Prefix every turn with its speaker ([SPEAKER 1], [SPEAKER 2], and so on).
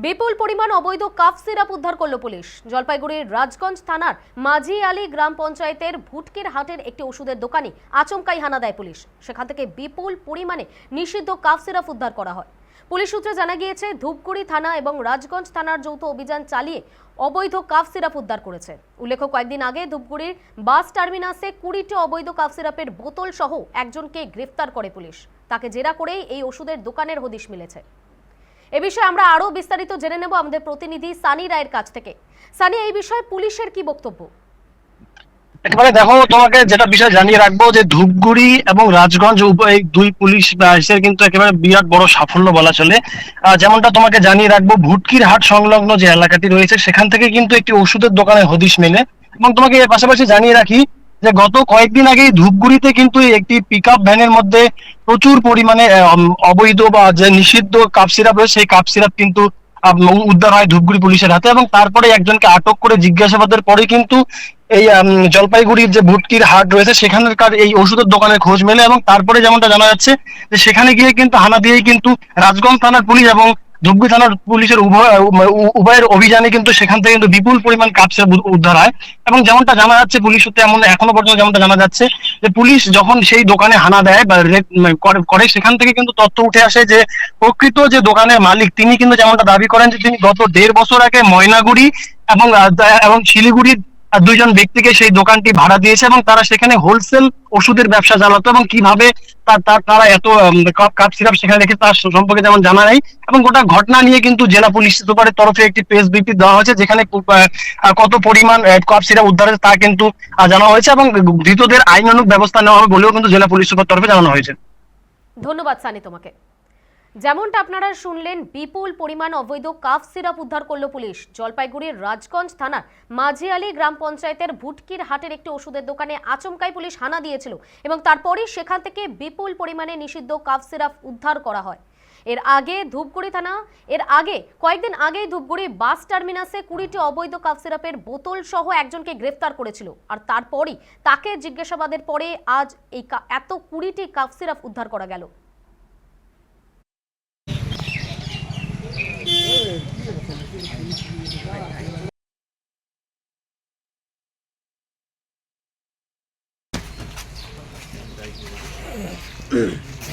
[SPEAKER 1] বিপুল পরিমাণ অবৈধ cough syrup উদ্ধার করল পুলিশ। জলপাইগুড়ির রাজগঞ্জ থানার মাঝি আলী গ্রাম পঞ্চায়েতের ভুটকির হাটের একটি ওষুধের দোকানে আচমকাই হানা দেয় পুলিশ। সেখান থেকে বিপুল পরিমাণে নিষিদ্ধ কাফ সিরাপ উদ্ধার করা হয়। পুলিশ সূত্রে জানা গিয়েছে, ধূপগুড়ি থানা এবং রাজগঞ্জ থানার যৌথ অভিযান চালিয়ে অবৈধ কাফ সিরাপ উদ্ধার করেছে। উল্লেখ্য, কয়েকদিন আগে ধূপগুড়ির বাস টার্মিনাসে 20টি অবৈধ কাফ সিরাপের বোতল সহ একজনকে গ্রেফতার করে পুলিশ। তাকে জেরা করেই এই ওষুধের দোকানের হদিশ মিলেছে। এ বিষয়ে আমরা আরো বিস্তারিত জেনে নেব আমাদের প্রতিনিধি সানি রায়ের কাছ থেকে। সানি, এই বিষয়ে পুলিশের কি বক্তব্য?
[SPEAKER 2] একেবারে দেখো, তোমাকে যেটা বিষয় জানিয়ে রাখবো যে ধূপগুড়ি এবং রাজগঞ্জ এই দুই পুলিশ এর কিন্তু একেবারে বিরাট বড় সাফল্য বলা চলে। যেমনটা তোমাকে জানিয়ে রাখবো, ভুটকির হাট সংলগ্ন যে এলাকাটি রয়েছে সেখান থেকে কিন্তু একটি ওষুধের দোকানে হদিশ মেলে। এবং তোমাকে এর পাশাপাশি জানিয়ে রাখি যে গত কয়েকদিন আগেই ধূপগুড়িতে কিন্তু একটি পিক আপ ভ্যানের মধ্যে প্রচুর পরিমাণে অবৈধ বা যে নিষিদ্ধ কাপ সিরাপ রয়েছে সেই কাপ সিরাপ কিন্তু উদ্ধার হয় ধূপগুড়ি পুলিশের হাতে। এবং তারপরে একজনকে আটক করে জিজ্ঞাসাবাদের পরে কিন্তু এই জলপাইগুড়ির যে ভুটকির হাট রয়েছে সেখানকার এই ওষুধের দোকানের খোঁজ মেলে। এবং তারপরে যেমনটা জানা যাচ্ছে যে সেখানে গিয়ে কিন্তু হানা দিয়েই কিন্তু রাজগঞ্জ থানার পুলিশ এবং ধূপগুড়ি থানার পুলিশের উভয়ের অভিযানে কিন্তু সেখান থেকে কিন্তু বিপুল পরিমাণ কাপ সিরাপ উদ্ধার হয়। এবং যেমনটা জানা যাচ্ছে পুলিশ সূত্রে, এমন এখনো পর্যন্ত যেমনটা জানা যাচ্ছে যে পুলিশ যখন সেই দোকানে হানা দেয় বা করে সেখান থেকে কিন্তু তথ্য উঠে আসে যে প্রকৃত যে দোকানের মালিক তিনি কিন্তু যেমনটা দাবি করেন যে তিনি গত 1.5 বছর আগে ময়নাগুড়ি এবং শিলিগুড়ির দুইজন ব্যক্তিকে সেই দোকানটি ভাড়া দিয়েছে এবং তারা সেখানে হোলসেল ওষুধের ব্যবসা চালাতো। এবং কিভাবে তারা এত কাপ সিরাপ সেখানে রেখে তার সম্পর্কে যেমন জানা নেই। এবং গোটা ঘটনা নিয়ে কিন্তু জেলা পুলিশ সুপারের তরফে একটি প্রেস বিবৃতি দেওয়া হয়েছে, যেখানে কত পরিমাণ কাপ সিরাপ উদ্ধার তা কিন্তু জানা হয়েছে এবং ধৃতদের আইনানুগ ব্যবস্থা নেওয়া হবে বলেও কিন্তু জেলা পুলিশ সুপার তরফে জানানো হয়েছে।
[SPEAKER 1] ধন্যবাদ সানি তোমাকে। যেমনটা আপনারা শুনলেন, বিপুল পরিমাণ অবৈধ কাফ সিরাপ উদ্ধার করলো পুলিশ। জলপাইগুড়ির রাজগঞ্জ থানার মাঝি আলী গ্রাম পঞ্চায়েতের ভুটকির হাটের একটি ওষুধের দোকানে আচমকাই পুলিশ হানা দিয়েছিল এবং তারপরই সেখান থেকে বিপুল পরিমাণে নিষিদ্ধ কাফ সিরাপ উদ্ধার করা হয়। কয়েকদিন আগেই ধূপগুড়ি বাস টার্মিনাসে 20টি অবৈধ কাফ সিরাপের বোতল সহ একজনকে গ্রেফতার করেছিল। আর তারপরই তাকে জিজ্ঞাসাবাদের পরে আজ এই এত 20টি কাফ সিরাপ উদ্ধার করা গেল।